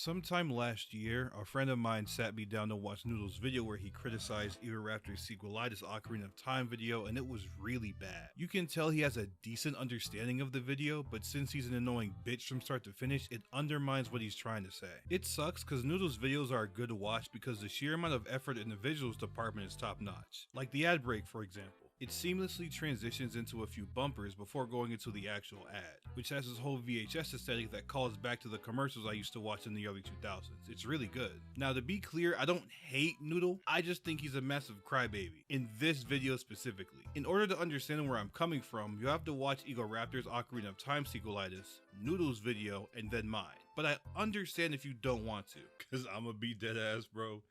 Sometime last year, a friend of mine sat me down to watch Noodle's video where he criticized Raptor's sequelitis Ocarina of Time video, and it was really bad. You can tell he has a decent understanding of the video, but since he's an annoying bitch from start to finish, it undermines what he's trying to say. It sucks because Noodle's videos are good to watch because the sheer amount of effort in the visuals department is top notch. Like the ad break, for example. It seamlessly transitions into a few bumpers before going into the actual ad, which has this whole VHS aesthetic that calls back to the commercials I used to watch in the early 2000s. It's really good. Now, to be clear, I don't hate Noodle, I just think he's a massive crybaby, in this video specifically. In order to understand where I'm coming from, you have to watch Raptor's Ocarina of Time sequelitis, Noodle's video, and then mine. But I understand if you don't want to, cause I'ma be dead ass, bro.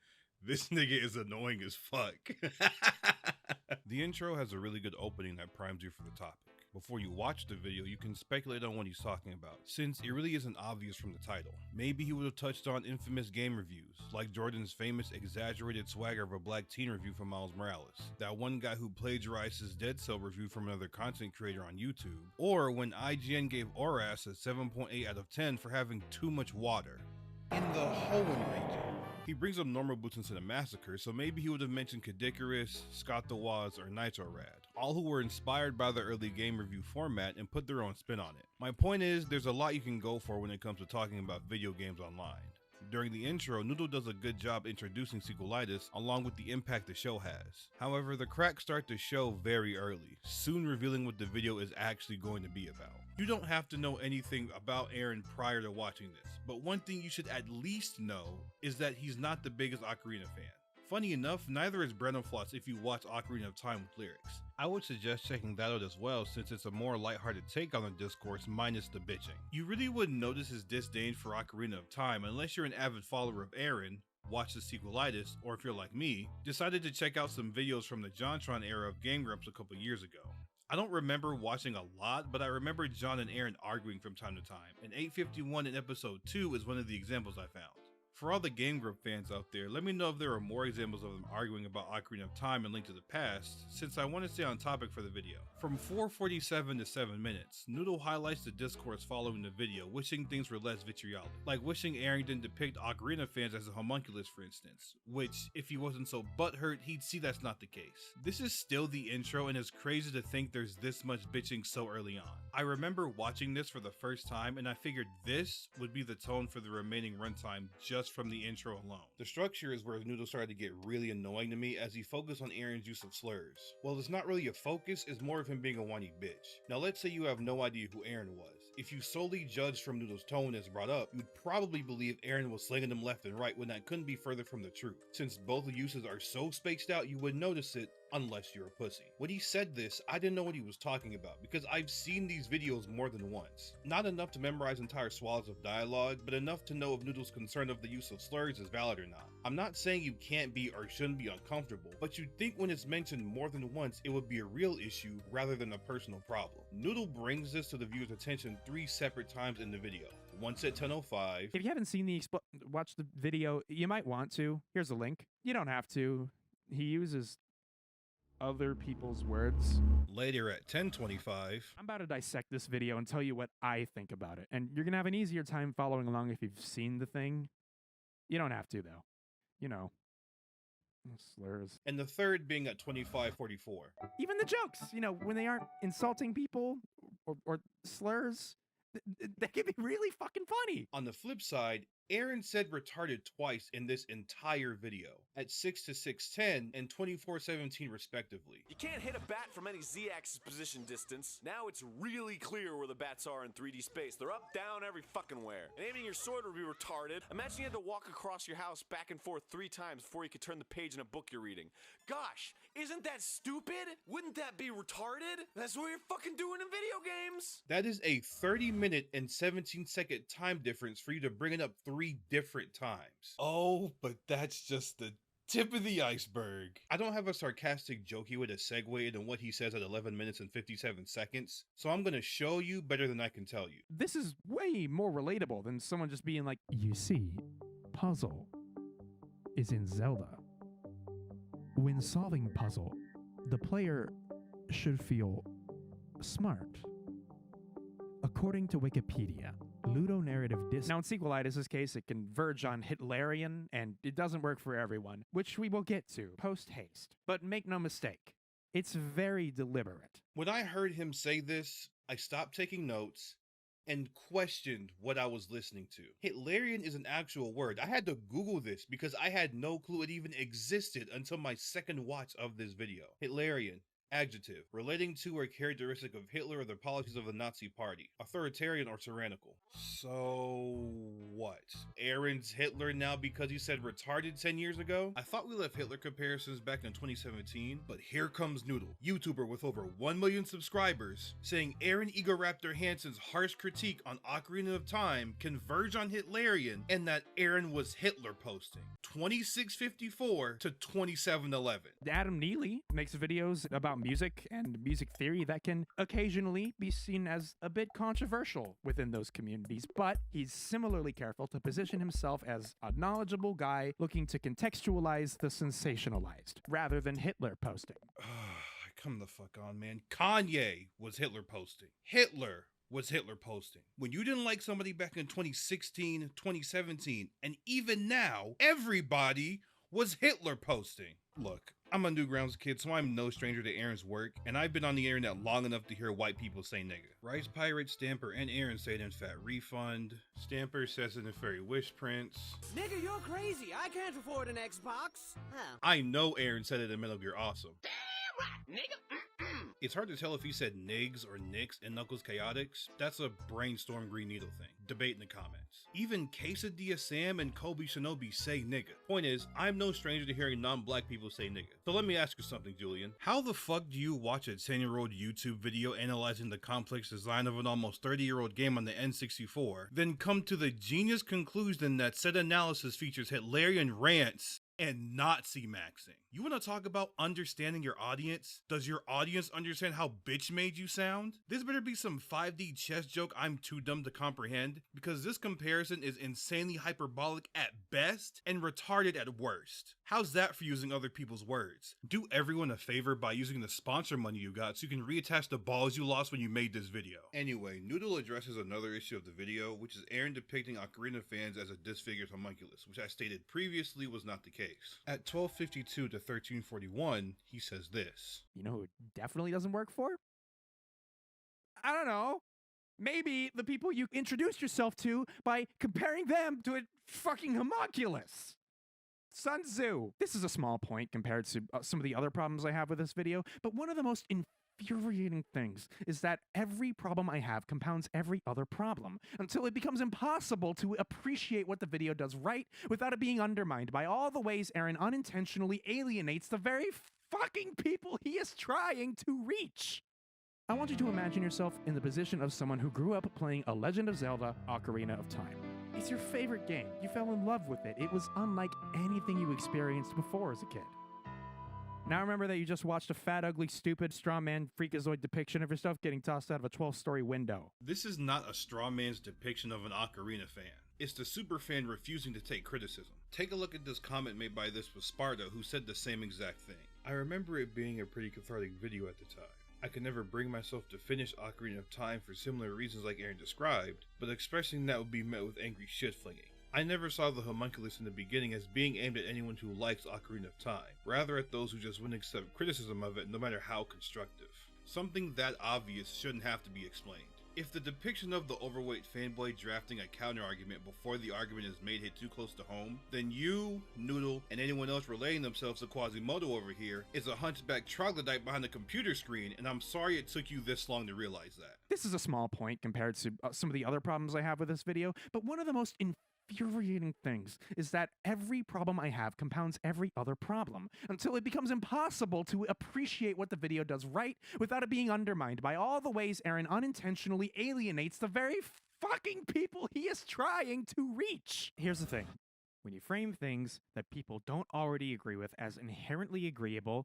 This nigga is annoying as fuck. The intro has a really good opening that primes you for the topic. Before you watch the video, you can speculate on what he's talking about, since it really isn't obvious from the title. Maybe he would have touched on infamous game reviews, like Jordan's famous exaggerated swagger of a black teen review from Miles Morales, that one guy who plagiarized his Dead Cell review from another content creator on YouTube, or when IGN gave Oras a 7.8 out of 10 for having too much water in the Hoenn region. He brings up Normal Boots into the massacre, so maybe he would have mentioned Kadikarus, Scott the Woz, or Nitrorad, all who were inspired by the early game review format and put their own spin on it. My point is, there's a lot you can go for when it comes to talking about video games online. During the intro, Noodle does a good job introducing sequelitis along with the impact the show has. However, the cracks start to show very early, soon revealing what the video is actually going to be about. You don't have to know anything about Arin prior to watching this, but one thing you should at least know is that he's not the biggest Ocarina fan. Funny enough, neither is Brennan Floss if you watch Ocarina of Time with lyrics. I would suggest checking that out as well since it's a more lighthearted take on the discourse minus the bitching. You really wouldn't notice his disdain for Ocarina of Time unless you're an avid follower of Arin, watch the sequelitis, or if you're like me, decided to check out some videos from the JonTron era of Game Grumps a couple years ago. I don't remember watching a lot, but I remember John and Arin arguing from time to time, and 851 in episode 2 is one of the examples I found. For all the Game Grumps fans out there, let me know if there are more examples of them arguing about Ocarina of Time and Link to the Past, since I want to stay on topic for the video. From 4:47 to 7 minutes, Noodle highlights the discourse following the video, wishing things were less vitriolic, like wishing Arin didn't depict Ocarina fans as a homunculus for instance, which, if he wasn't so butthurt, he'd see that's not the case. This is still the intro and it's crazy to think there's this much bitching so early on. I remember watching this for the first time and I figured this would be the tone for the remaining runtime just from the intro alone. The structure is where Noodle started to get really annoying to me as he focused on Arin's use of slurs. Well, it's not really a focus, it's more of him being a whiny bitch. Now let's say you have no idea who Arin was. If you solely judged from Noodle's tone as brought up, you'd probably believe Arin was slinging them left and right when that couldn't be further from the truth. Since both uses are so spaced out, you wouldn't notice it unless you're a pussy. When he said this, I didn't know what he was talking about because I've seen these videos more than once. Not enough to memorize entire swaths of dialogue, but enough to know if Noodle's concern of the use of slurs is valid or not. I'm not saying you can't be or shouldn't be uncomfortable, but you'd think when it's mentioned more than once, it would be a real issue rather than a personal problem. Noodle brings this to the viewer's attention 3 separate times in the video. Once at 10:05. If you haven't seen watch the video, you might want to. Here's a link. You don't have to. He uses other people's words. Later at 10:25. I'm about to dissect this video and tell you what I think about it. And you're going to have an easier time following along if you've seen the thing. You don't have to, though. You know. Slurs. And the third being at 25:44. Even the jokes, when they aren't insulting people or slurs, they can be really fucking funny. On the flip side, Arin said retarded twice in this entire video, at 6 to 6:10 and 24:17 respectively. You can't hit a bat from any z-axis position distance. Now it's really clear where the bats are in 3D space. They're up, down, every fucking where. And aiming your sword would be retarded. Imagine you had to walk across your house back and forth 3 times before you could turn the page in a book you're reading. Gosh, isn't that stupid? Wouldn't that be retarded? That's what you're fucking doing in video games. That is a 30-minute and 17-second time difference for you to bring it up 3 different times. Oh, but that's just the tip of the iceberg. I don't have a sarcastic jokey way to segue into what he says at 11 minutes and 57 seconds, so I'm gonna show you better than I can tell you. This is way more relatable than someone just being like, you see, puzzle is in Zelda. When solving puzzle, the player should feel smart. According to Wikipedia, ludonarrative dissonance. Now, in Sequelitis' case, it can verge on Hitlerian, and it doesn't work for everyone, which we will get to post-haste. But make no mistake, it's very deliberate. When I heard him say this, I stopped taking notes and questioned what I was listening to. Hitlerian is an actual word. I had to Google this because I had no clue it even existed until my second watch of this video. Hitlerian. Adjective, relating to or characteristic of Hitler or the policies of the Nazi Party. Authoritarian or tyrannical. So what? Arin's Hitler now because he said retarded 10 years ago? I thought we left Hitler comparisons back in 2017, but here comes Noodle, YouTuber with over 1 million subscribers, saying Arin Raptor Hansen's harsh critique on Ocarina of Time converged on Hitlerian and that Arin was Hitler posting. 2654 to 2711. Adam Neely makes videos about music and music theory that can occasionally be seen as a bit controversial within those communities, but he's similarly careful to position himself as a knowledgeable guy looking to contextualize the sensationalized, rather than Hitler posting. Come the fuck on, man. Kanye was Hitler posting. Hitler was Hitler posting. When you didn't like somebody back in 2016, 2017, and even now, everybody was Hitler posting. Look, I'm a Newgrounds kid, so I'm no stranger to Arin's work, and I've been on the internet long enough to hear white people say nigga. Rice Pirate, Stamper, and Arin say it in Fat Refund. Stamper says it in Fairy Wish Prince. Nigga, you're crazy. I can't afford an Xbox. Huh. I know Arin said it in Metal Gear Awesome. Damn right, nigga. It's hard to tell if he said nigs or nicks in Knuckles Chaotix. That's a brainstorm Green Needle thing. Debate in the comments. Even Quesadilla Sam and Kobe Shinobi say nigga. Point is, I'm no stranger to hearing non-black people say nigga. So let me ask you something, Julian. How the fuck do you watch a 10-year-old YouTube video analyzing the complex design of an almost 30-year-old game on the N64, then come to the genius conclusion that said analysis features Hitlerian rants and Nazi maxing? You want to talk about understanding your audience? Does your audience understand how bitch made you sound? This better be some 5D chess joke I'm too dumb to comprehend, because this comparison is insanely hyperbolic at best and retarded at worst. How's that for using other people's words? Do everyone a favor by using the sponsor money you got so you can reattach the balls you lost when you made this video. Anyway, Noodle addresses another issue of the video, which is Arin depicting Ocarina fans as a disfigured homunculus, which I stated previously was not the case. At 1252 to 1341, he says this. You know who it definitely doesn't work for? I don't know. Maybe the people you introduced yourself to by comparing them to a fucking homunculus. Sun Tzu. This is a small point compared to some of the other problems I have with this video, but one of the most infuriating things is that every problem I have compounds every other problem until it becomes impossible to appreciate what the video does right without it being undermined by all the ways Arin unintentionally alienates the very fucking people he is trying to reach. I want you to imagine yourself in the position of someone who grew up playing A Legend of Zelda: Ocarina of Time. It's your favorite game. You fell in love with it. It was unlike anything you experienced before as a kid. Now remember that you just watched a fat, ugly, stupid, straw man freakazoid depiction of yourself getting tossed out of a 12-story window. This is not a straw man's depiction of an Ocarina fan. It's the super fan refusing to take criticism. Take a look at this comment made by this was Sparta, who said the same exact thing. I remember it being a pretty cathartic video at the time. I could never bring myself to finish Ocarina of Time for similar reasons like Arin described, but expressing that would be met with angry shit-flinging. I never saw the homunculus in the beginning as being aimed at anyone who likes Ocarina of Time, rather at those who just wouldn't accept criticism of it no matter how constructive. Something that obvious shouldn't have to be explained. If the depiction of the overweight fanboy drafting a counter-argument before the argument is made hit too close to home, then you, Noodle, and anyone else relating themselves to Quasimodo over here is a hunchback troglodyte behind a computer screen, and I'm sorry it took you this long to realize that. This is a small point compared to some of the other problems I have with this video, but one of the most infuriating things is that every problem I have compounds every other problem until it becomes impossible to appreciate what the video does right without it being undermined by all the ways Arin unintentionally alienates the very fucking people he is trying to reach. Here's the thing. When you frame things that people don't already agree with as inherently agreeable,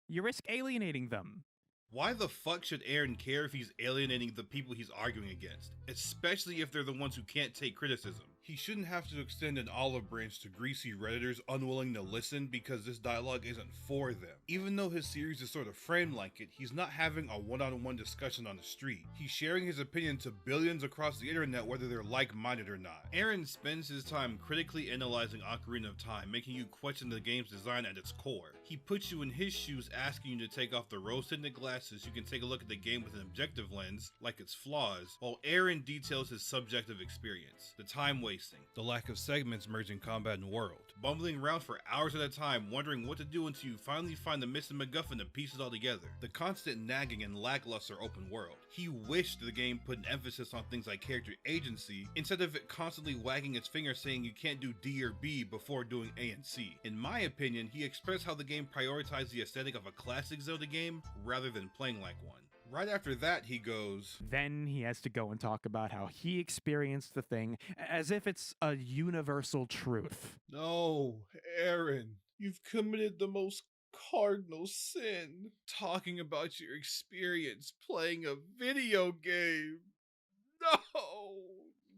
you risk alienating them. Why the fuck should Arin care if he's alienating the people he's arguing against, especially if they're the ones who can't take criticism? He shouldn't have to extend an olive branch to greasy Redditors unwilling to listen because this dialogue isn't for them. Even though his series is sort of framed like it, he's not having a one-on-one discussion on the street. He's sharing his opinion to billions across the internet whether they're like-minded or not. Arin spends his time critically analyzing Ocarina of Time, making you question the game's design at its core. He puts you in his shoes, asking you to take off the rose-tinted glasses so you can take a look at the game with an objective lens, like its flaws, while Arin details his subjective experience, the time wasting, the lack of segments merging combat and world, bumbling around for hours at a time wondering what to do until you finally find the missing MacGuffin to piece it all together, the constant nagging and lackluster open world. He wished the game put an emphasis on things like character agency, instead of it constantly wagging its finger saying you can't do D or B before doing A and C. In my opinion, he expressed how the game prioritized the aesthetic of a classic Zelda game rather than playing like one. Right after that, he goes, Then he has to go and talk about how he experienced the thing as if it's a universal truth. "No, Arin, you've committed the most cardinal sin, talking about your experience playing a video game.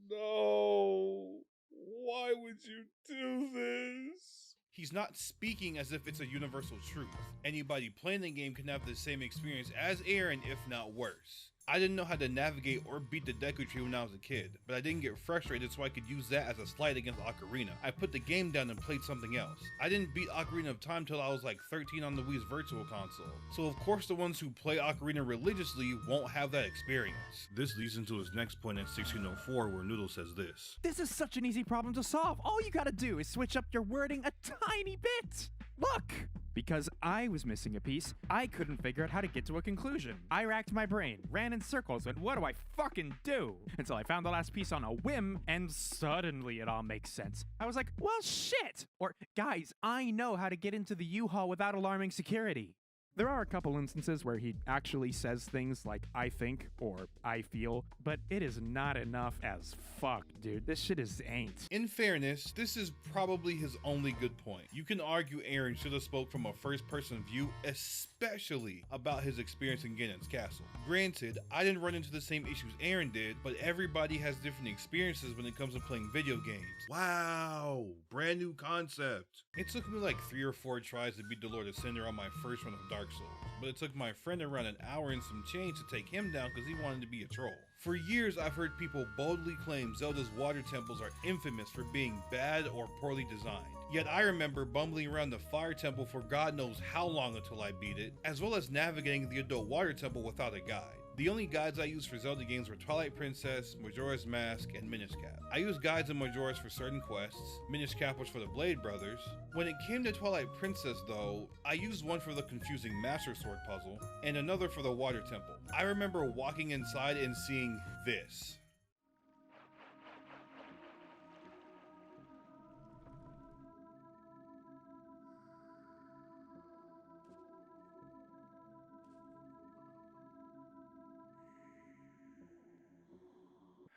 No, why would you do this?" He's not speaking as if it's a universal truth. Anybody playing the game can have the same experience as Arin, if not worse. I didn't know how to navigate or beat the Deku Tree when I was a kid, but I didn't get frustrated so I could use that as a slight against Ocarina. I put the game down and played something else. I didn't beat Ocarina of Time till I was like 13 on the Wii's Virtual Console, so of course the ones who play Ocarina religiously won't have that experience. This leads into his next point in 1604 where Noodle says this. This is such an easy problem to solve. All you gotta do is switch up your wording a tiny bit. Look! Because I was missing a piece, I couldn't figure out how to get to a conclusion. I racked my brain, ran in circles, and what do I fucking do? Until I found the last piece on a whim, and suddenly it all makes sense. I was like, well, shit! Or, guys, I know how to get into the U-Haul without alarming security. There are a couple instances where he actually says things like, I think, or I feel, but it is not enough as fuck, dude. This shit is ain't. In fairness, this is probably his only good point. You can argue Arin should have spoke from a first-person view, especially about his experience in Ganon's castle. Granted, I didn't run into the same issues Arin did, but everybody has different experiences when it comes to playing video games. Wow, brand new concept. It took me like 3 or 4 tries to beat the Lord of Cinder on my first run of Dark Souls, but it took my friend around an hour and some change to take him down because he wanted to be a troll. For years, I've heard people boldly claim Zelda's water temples are infamous for being bad or poorly designed. Yet I remember bumbling around the fire temple for God knows how long until I beat it, as well as navigating the adult water temple without a guide. The only guides I used for Zelda games were Twilight Princess, Majora's Mask, and Minish Cap. I used guides in Majora's for certain quests, Minish Cap was for the Blade Brothers. When it came to Twilight Princess though, I used one for the confusing Master Sword puzzle, and another for the Water Temple. I remember walking inside and seeing this.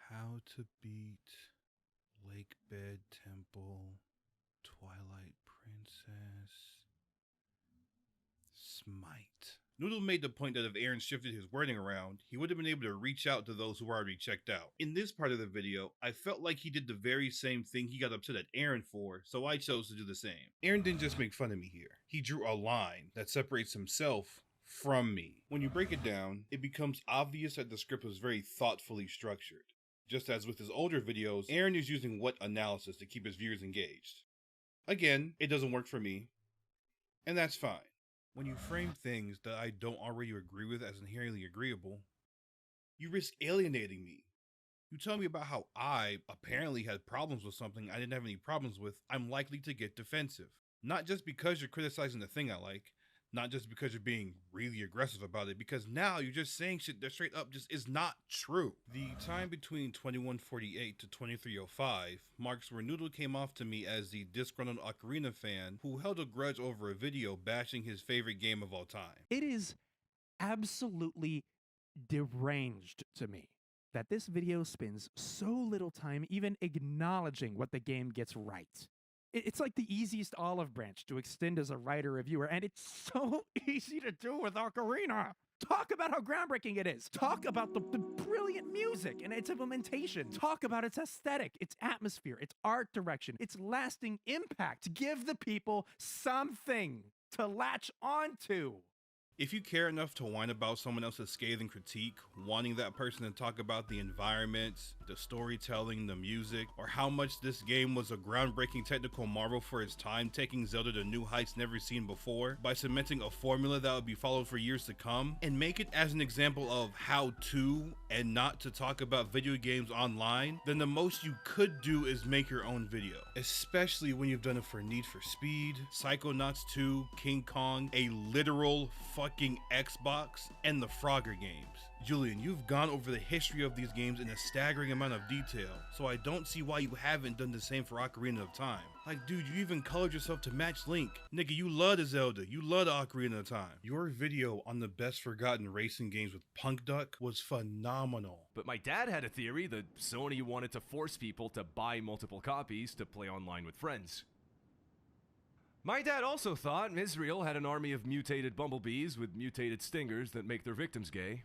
How to beat Lake Bed Temple, Twilight Princess, Smite. Noodle made the point that if Arin shifted his wording around, he would have been able to reach out to those who already checked out. In this part of the video, I felt like he did the very same thing he got upset at Arin for, so I chose to do the same. Arin didn't just make fun of me here. He drew a line that separates himself from me. When you break it down, it becomes obvious that the script was very thoughtfully structured. Just as with his older videos, Arin is using what analysis to keep his viewers engaged. Again, it doesn't work for me, and that's fine. When you frame things that I don't already agree with as inherently agreeable, you risk alienating me. You tell me about how I apparently had problems with something I didn't have any problems with, I'm likely to get defensive. Not just because you're criticizing the thing I like, not just because you're being really aggressive about it, because now you're just saying shit that straight up just is not true. The time between 2148 to 2305 marks where Noodle came off to me as the disgruntled Ocarina fan who held a grudge over a video bashing his favorite game of all time. It is absolutely deranged to me that this video spends so little time even acknowledging what the game gets right. It's like the easiest olive branch to extend as a writer or viewer, and it's so easy to do with Ocarina. Talk about how groundbreaking it is. Talk about the brilliant music and its implementation. Talk about its aesthetic, its atmosphere, its art direction, its lasting impact. Give the people something to latch onto. If you care enough to whine about someone else's scathing critique, wanting that person to talk about the environment, the storytelling, the music, or how much this game was a groundbreaking technical marvel for its time, taking Zelda to new heights never seen before, by cementing a formula that would be followed for years to come, and make it as an example of how to and not to talk about video games online, then the most you could do is make your own video. Especially when you've done it for Need for Speed, Psychonauts 2, King Kong, a literal fucking Xbox, and the Frogger games. Julian, you've gone over the history of these games in a staggering amount of detail, so I don't see why you haven't done the same for Ocarina of Time. Like, dude, you even colored yourself to match Link. Nigga, you love the Zelda, you love the Ocarina of Time. Your video on the best forgotten racing games with Punk Duck was phenomenal. But my dad had a theory that Sony wanted to force people to buy multiple copies to play online with friends. My dad also thought Israel had an army of mutated bumblebees with mutated stingers that make their victims gay.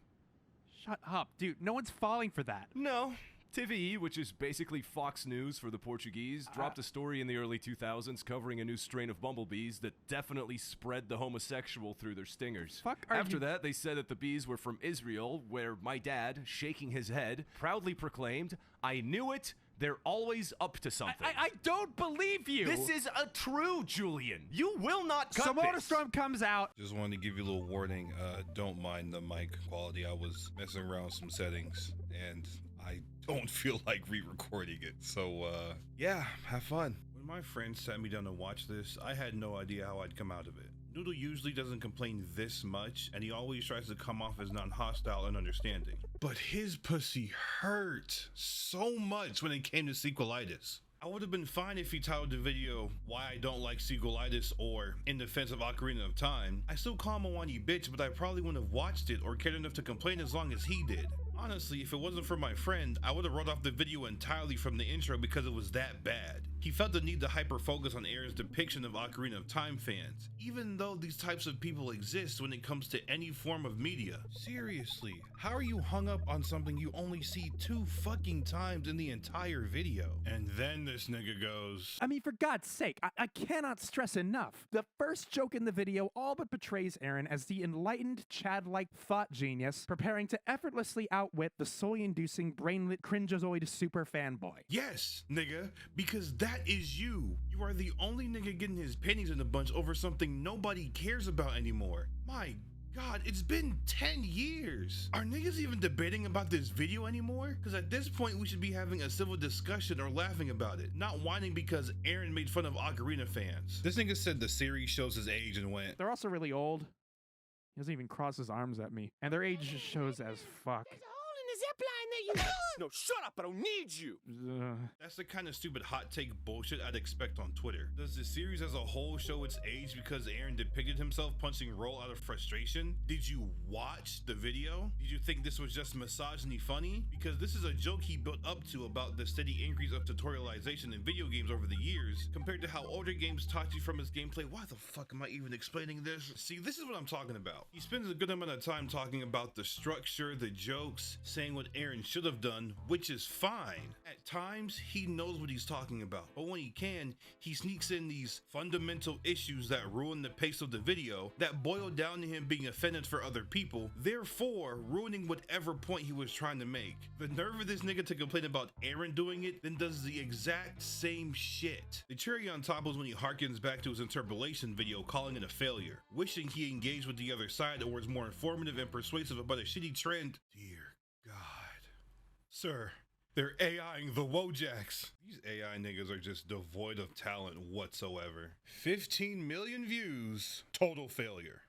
Shut up, dude. No one's falling for that. No. TVE, which is basically Fox News for the Portuguese, dropped a story in the early 2000s covering a new strain of bumblebees that definitely spread the homosexual through their stingers. After that, they said that the bees were from Israel, where my dad, shaking his head, proudly proclaimed, "I knew it. They're always up to something." I don't believe you. This is a true, Julian. You will not cut this. Storm comes out. Just wanted to give you a little warning. Don't mind the mic quality. I was messing around with some settings and I don't feel like re-recording it. So yeah, have fun. When my friends sat me down to watch this, I had no idea how I'd come out of it. Noodle usually doesn't complain this much, and he always tries to come off as non-hostile and understanding. But his pussy hurt so much when it came to sequelitis. I would have been fine if he titled the video "Why I Don't Like Sequelitis" or "In Defense of Ocarina of Time." I still call him a whiny bitch, but I probably wouldn't have watched it or cared enough to complain as long as he did. Honestly, if it wasn't for my friend, I would have wrote off the video entirely from the intro because it was that bad. He felt the need to hyper-focus on Arin's depiction of Ocarina of Time fans, even though these types of people exist when it comes to any form of media. Seriously, how are you hung up on something you only see 2 fucking times in the entire video? And then this nigga goes, I mean, for God's sake, I cannot stress enough. The first joke in the video all but portrays Arin as the enlightened, Chad-like thought genius, preparing to effortlessly outwit the soy-inducing, brainlit, cringeozoid super fanboy. yes, nigga, because that is you. You are the only nigga getting his pennies in a bunch over something nobody cares about anymore. My God, it's been 10 years. Are niggas even debating about this video anymore? Because at this point, we should be having a civil discussion or laughing about it, not whining because Arin made fun of Ocarina fans. This nigga said the series shows his age and went, They're also really old. He doesn't even cross his arms at me. And their age just shows as fuck. There's a hole in the zip line that you... No, shut up! I don't need you! That's the kind of stupid hot take bullshit I'd expect on Twitter. Does the series as a whole show its age because Arin depicted himself punching roll out of frustration? Did you watch the video? Did you think this was just misogyny funny? Because this is a joke he built up to about the steady increase of tutorialization in video games over the years, compared to how older games taught you from his gameplay. Why the fuck am I even explaining this? See, this is what I'm talking about. He spends a good amount of time talking about the structure, the jokes, saying what Arin should have done, which is fine. At times, he knows what he's talking about, but when he can, he sneaks in these fundamental issues that ruin the pace of the video, that boil down to him being offended for other people, therefore ruining whatever point he was trying to make. The nerve of this nigga to complain about Arin doing it, then does the exact same shit. The cherry on top was when he harkens back to his interpolation video, calling it a failure, wishing he engaged with the other side or was more informative and persuasive about a shitty trend. Dear God. Sir, they're AIing the Wojaks. These AI niggas are just devoid of talent whatsoever. 15 million views, total failure.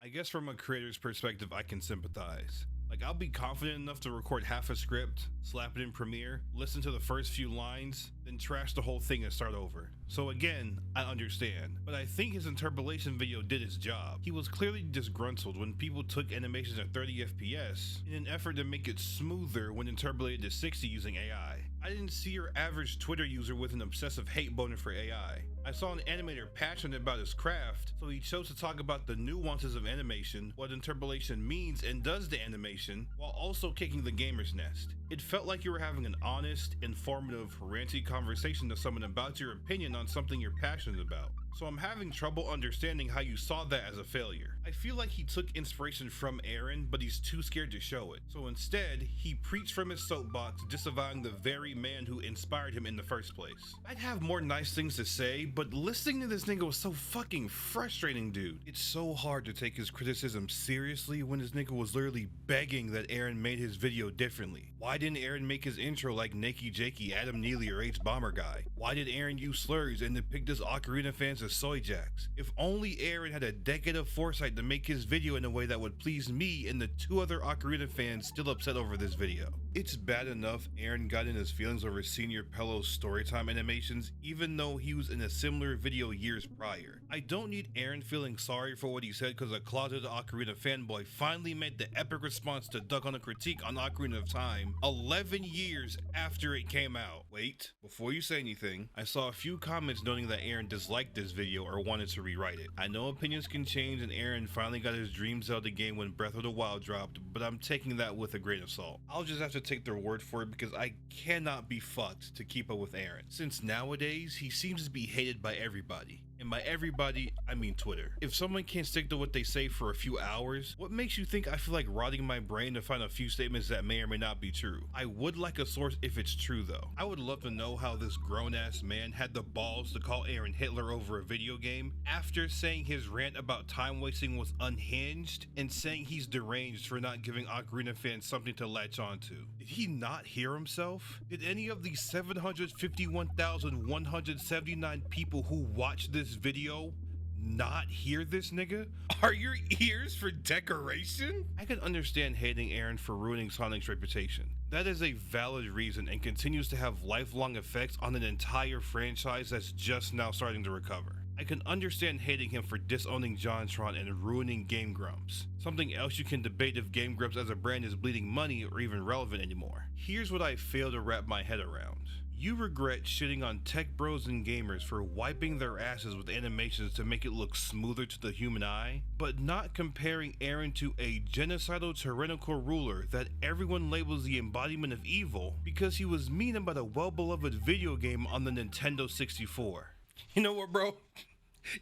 I guess from a creator's perspective, I can sympathize. Like, I'll be confident enough to record half a script, slap it in Premiere, listen to the first few lines, then trash the whole thing and start over. So again, I understand, but I think his interpolation video did its job. He was clearly disgruntled when people took animations at 30 FPS in an effort to make it smoother when interpolated to 60 using AI. I didn't see your average Twitter user with an obsessive hate boner for AI. I saw an animator passionate about his craft, so he chose to talk about the nuances of animation, what interpolation means and does to animation, while also kicking the gamer's nest. It felt like you were having an honest, informative, ranty conversation to someone about your opinion on something you're passionate about. So I'm having trouble understanding how you saw that as a failure. I feel like he took inspiration from Arin, but he's too scared to show it. So instead, he preached from his soapbox, disavowing the very man who inspired him in the first place. I'd have more nice things to say, but listening to this nigga was so fucking frustrating, dude. It's so hard to take his criticism seriously when this nigga was literally begging that Arin made his video differently. Why didn't Arin make his intro like Nakey Jakey, Adam Neely, or H Bomber Guy? Why did Arin use slurs and depict his Ocarina fans as soy jacks? If only Arin had a decade of foresight to make his video in a way that would please me and the 2 other Ocarina fans still upset over this video. It's bad enough Arin got in his feelings over Senior Pello's storytime animations, even though he was in a similar video years prior. I don't need Arin feeling sorry for what he said because a closeted Ocarina fanboy finally made the epic response to duck on a critique on Ocarina of Time 11 years after it came out. Wait, before you say anything, I saw a few comments noting that Arin disliked this video or wanted to rewrite it. I know opinions can change and Arin finally got his Dream Zelda game when Breath of the Wild dropped, but I'm taking that with a grain of salt. I'll just have to take their word for it because I cannot be fucked to keep up with Arin, since nowadays he seems to be hated by everybody. And by everybody, I mean Twitter. If someone can't stick to what they say for a few hours, what makes you think I feel like rotting my brain to find a few statements that may or may not be true? I would like a source if it's true though. I would love to know how this grown-ass man had the balls to call Arin Hitler over a video game after saying his rant about time wasting was unhinged and saying he's deranged for not giving Ocarina fans something to latch onto. Did he not hear himself? Did any of these 751,179 people who watched this video not hear this nigga? Are your ears for decoration? I can understand hating Arin for ruining Sonic's reputation. That is a valid reason and continues to have lifelong effects on an entire franchise that's just now starting to recover. I can understand hating him for disowning JonTron and ruining Game Grumps. Something else you can debate if Game Grumps as a brand is bleeding money or even relevant anymore. Here's what I fail to wrap my head around. You regret shitting on tech bros and gamers for wiping their asses with animations to make it look smoother to the human eye, but not comparing Arin to a genocidal tyrannical ruler that everyone labels the embodiment of evil because he was mean about a well-beloved video game on the Nintendo 64. You know what, bro?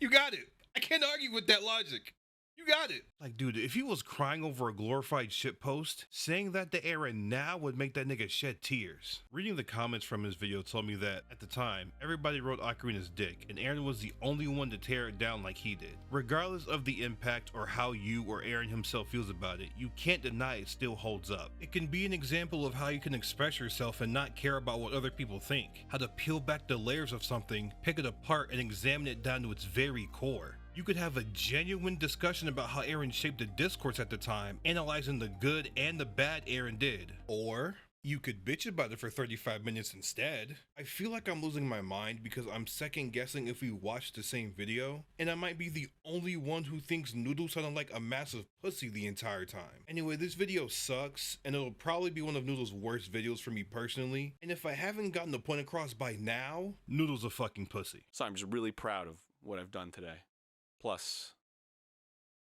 You got it. I can't argue with that logic. You got it. Like, dude, if he was crying over a glorified shitpost, saying that to Arin now would make that nigga shed tears. Reading the comments from his video told me that, at the time, everybody wrote Ocarina's dick, and Arin was the only one to tear it down like he did. Regardless of the impact or how you or Arin himself feels about it, you can't deny it still holds up. It can be an example of how you can express yourself and not care about what other people think. How to peel back the layers of something, pick it apart, and examine it down to its very core. You could have a genuine discussion about how Arin shaped the discourse at the time, analyzing the good and the bad Arin did. Or you could bitch about it for 35 minutes instead. I feel like I'm losing my mind because I'm second guessing if we watched the same video, and I might be the only one who thinks Noodle sounded like a massive pussy the entire time. Anyway, this video sucks, and it'll probably be one of Noodle's worst videos for me personally, and if I haven't gotten the point across by now, Noodle's a fucking pussy. So I'm just really proud of what I've done today. Plus,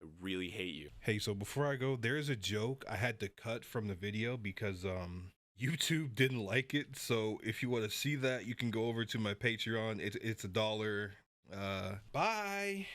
I really hate you. Hey, so before I go, there is a joke I had to cut from the video because YouTube didn't like it. So if you want to see that, you can go over to my Patreon. It's $1. Bye.